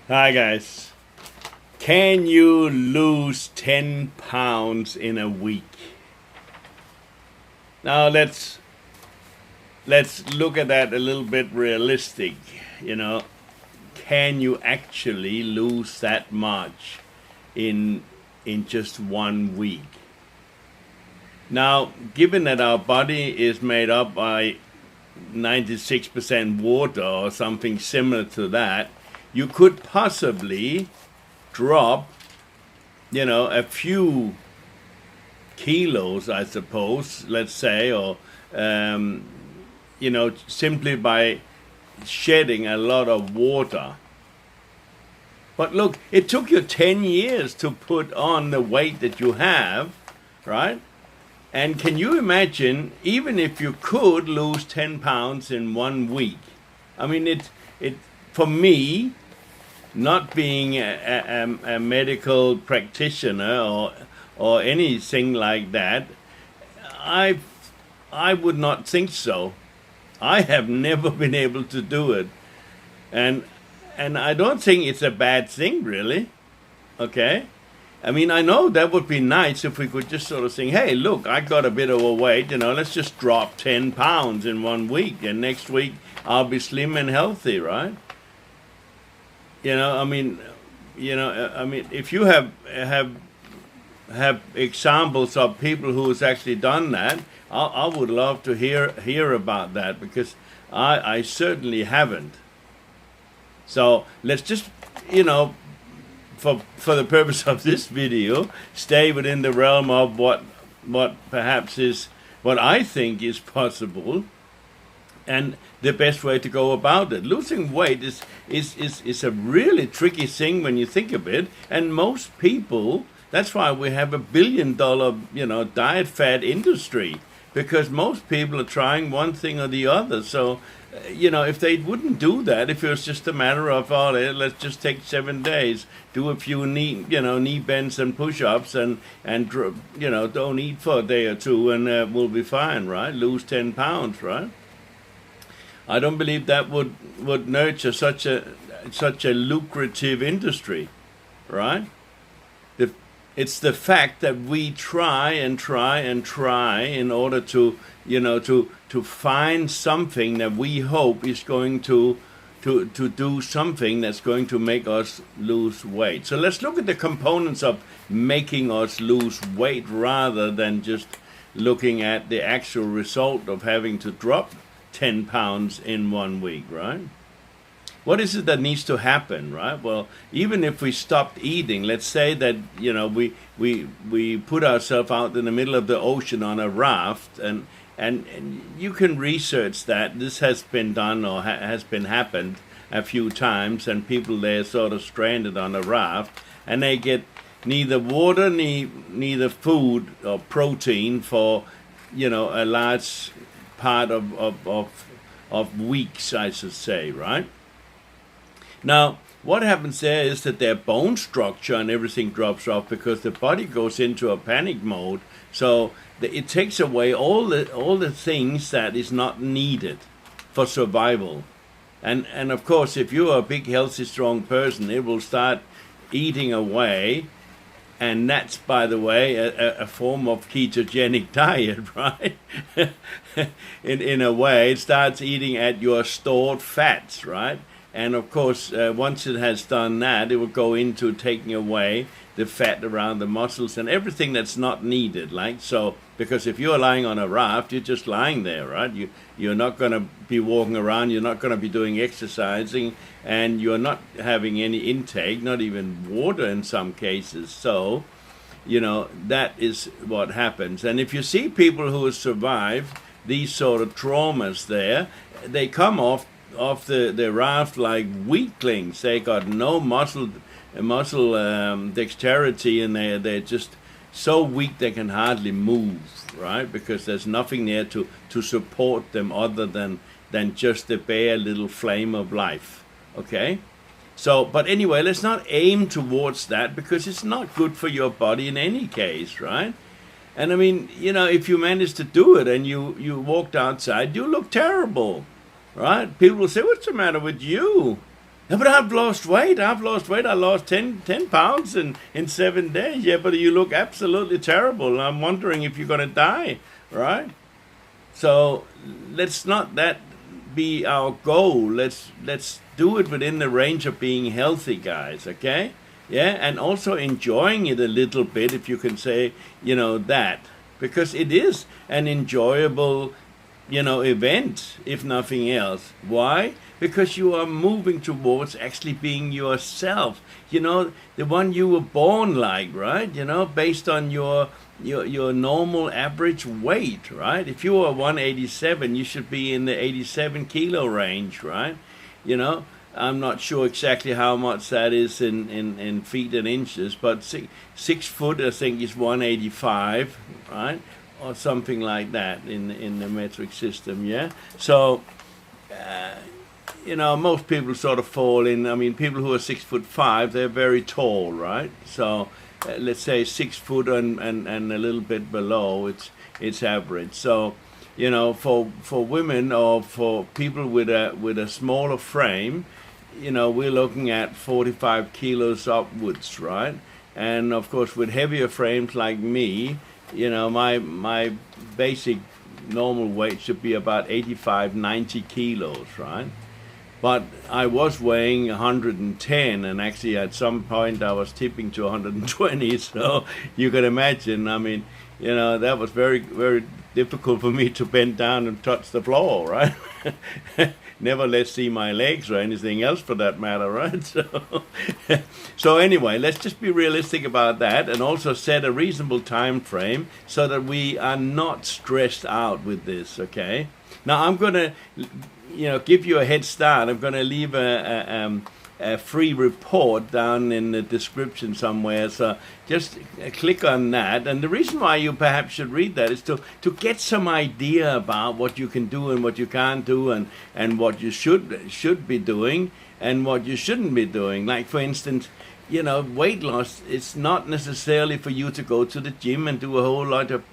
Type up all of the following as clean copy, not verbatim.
Hi guys. Can you lose 10 pounds in a week? Now let's look at that a little bit realistic, you know. Can you actually lose that much in just 1 week? Now, given that our body is made up by 96% water or something similar to that, you could possibly drop, a few kilos, I suppose, let's say, or, simply by shedding a lot of water. But look, it took you 10 years to put on the weight that you have, right? And can you imagine, even if you could lose 10 pounds in 1 week? I mean, it for me, not being a medical practitioner or anything like that, I would not think so. I have never been able to do it, and I don't think it's a bad thing, really. Okay. I mean, I know that would be nice if we could just sort of think, hey, look, I got a bit overweight, let's just drop 10 pounds in 1 week, and next week I'll be slim and healthy, right? I mean, if you have examples of people who has actually done that, I would love to hear about that, because I certainly haven't. So let's just, for the purpose of this video, stay within the realm of what perhaps is what I think is possible, and the best way to go about it. Losing weight is a really tricky thing when you think of it, and most people. That's why we have $1 billion, diet fad industry, because most people are trying one thing or the other. So, if they wouldn't do that, if it was just a matter of, let's just take 7 days, do a few knee bends and push-ups, and don't eat for a day or two, and we'll be fine, right? Lose 10 pounds, right? I don't believe that would nurture such a lucrative industry, right? It's the fact that we try and try and try in order to find something that we hope is going to do something that's going to make us lose weight. So let's look at the components of making us lose weight, rather than just looking at the actual result of having to drop 10 pounds in 1 week, right? What is it that needs to happen, right? Well, even if we stopped eating, let's say that, we put ourselves out in the middle of the ocean on a raft, and you can research that. This has been done, or has been happened a few times, and people there sort of stranded on a raft, and they get neither water, neither food or protein for, a large part of weeks, I should say, right? Now, what happens there is that their bone structure and everything drops off, because the body goes into a panic mode. So it takes away all the things that is not needed for survival. And of course, if you're a big, healthy, strong person, it will start eating away. And that's, by the way, a form of ketogenic diet, right? in a way, it starts eating at your stored fats, right? And of course, once it has done that, it will go into taking away the fat around the muscles and everything that's not needed. Like so, because if you're lying on a raft, you're just lying there, right? You're not going to be walking around. You're not going to be doing exercising, and you're not having any intake, not even water in some cases. So, that is what happens. And if you see people who have survived these sort of traumas, they come off the raft like weaklings. They got no muscle dexterity, and they're just so weak they can hardly move, right? Because there's nothing there to support them other than just the bare little flame of life. Okay? So, but anyway, let's not aim towards that, because it's not good for your body in any case, right? And I mean, if you manage to do it and you walked outside, you look terrible. Right? People will say, what's the matter with you? Yeah, but I've lost weight. I lost 10 pounds in 7 days. Yeah, but you look absolutely terrible. I'm wondering if you're going to die, right? So let's not that be our goal. Let's do it within the range of being healthy, guys. Okay? Yeah, and also enjoying it a little bit, if you can say, that, because it is an enjoyable, event, if nothing else. Why? Because you are moving towards actually being yourself. The one you were born like, right? Based on your normal average weight, right? If you are 187, you should be in the 87 kilo range, right? I'm not sure exactly how much that is in feet and inches, but 6 foot, I think, is 185, right? Or something like that in the metric system, yeah? So, most people sort of fall in. I mean, people who are 6'5", they're very tall, right? So, let's say 6 foot and a little bit below, it's average. So, for women or for people with a smaller frame, we're looking at 45 kilos upwards, right? And of course, with heavier frames like me, my basic normal weight should be about 85, 90 kilos, right? But I was weighing 110, and actually at some point I was tipping to 120. So you can imagine, I mean, that was very, very difficult for me to bend down and touch the floor, right? Never let see my legs or anything else for that matter, right? So anyway, let's just be realistic about that, and also set a reasonable time frame so that we are not stressed out with this, okay? Now I'm going to, give you a head start. I'm going to leave a free report down in the description somewhere. So just click on that. And the reason why you perhaps should read that is to get some idea about what you can do and what you can't do, and what you should be doing and what you shouldn't be doing. Like, for instance, weight loss, it's not necessarily for you to go to the gym and do a whole lot of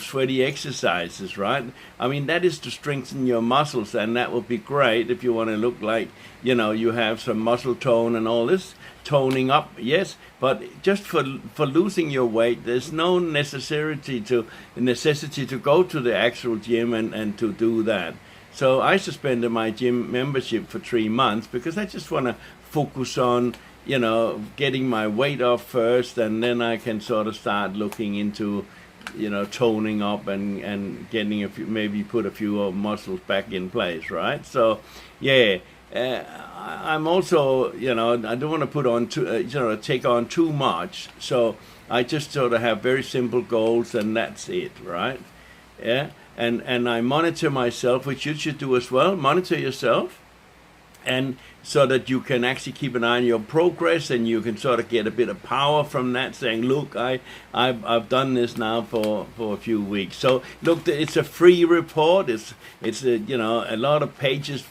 sweaty exercises, right? I mean, that is to strengthen your muscles, and that would be great if you want to look like, you have some muscle tone and all this, toning up, yes, but just for losing your weight, there's no necessity to go to the actual gym and to do that. So I suspended my gym membership for 3 months because I just want to focus on, getting my weight off first, and then I can sort of start looking into toning up and getting maybe put a few muscles back in place, right? So, yeah, I'm also, I don't want to put on take on too much. So I just sort of have very simple goals, and that's it, right? Yeah, and I monitor myself, which you should do as well. Monitor yourself, and so that you can actually keep an eye on your progress, and you can sort of get a bit of power from that, saying, look, I've done this now for a few weeks. So look, it's a free report. It's a lot of pages,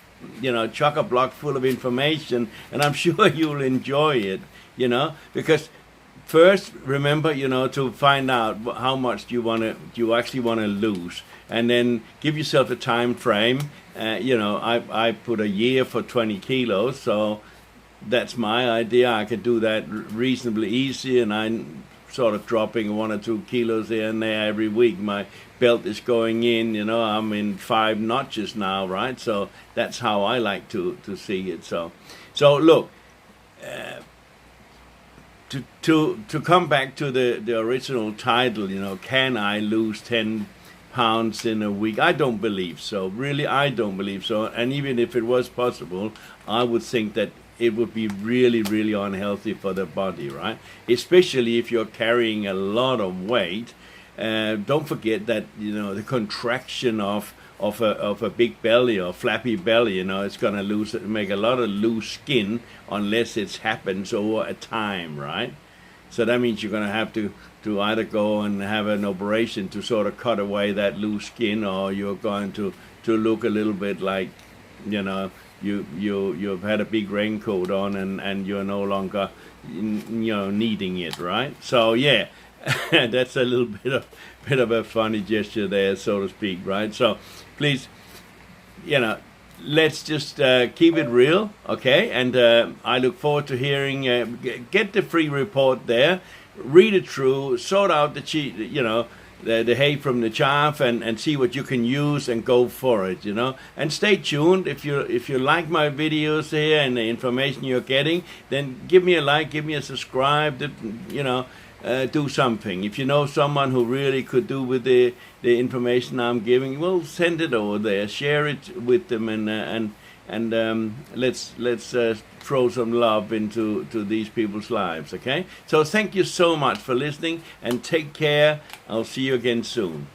chock-a-block full of information, and I'm sure you'll enjoy it, because first, remember, to find out how much you actually want to lose, and then give yourself a time frame. I put a year for 20 kilos, so that's my idea. I can do that reasonably easy, and I'm sort of dropping 1 or 2 kilos here and there every week. My belt is going in, I'm in 5 notches now, right? So that's how I like to see it. So look, to come back to the original title, can I lose 10 pounds in a week? I don't believe so. Really, I don't believe so. And even if it was possible, I would think that it would be really, really unhealthy for the body, right? Especially if you're carrying a lot of weight. Don't forget that, the contraction of a big belly or flappy belly, it's going to make a lot of loose skin unless it happens over a time, right? So that means you're going to have to either go and have an operation to sort of cut away that loose skin, or you're going to look a little bit like, you've had a big raincoat on and you're no longer, needing it, right? So yeah, that's a little bit of a funny gesture there, so to speak, right? So please, let's just keep it real, okay? And I look forward to hearing. Get the free report there, read it through, sort out the hay from the chaff, and see what you can use and go for it, And stay tuned. If you like my videos here and the information you're getting, then give me a like, give me a subscribe. Do something. If you know someone who really could do with the information I'm giving, well, send it over there, share it with them, and let's throw some love into these people's lives. Okay. So thank you so much for listening, and take care. I'll see you again soon.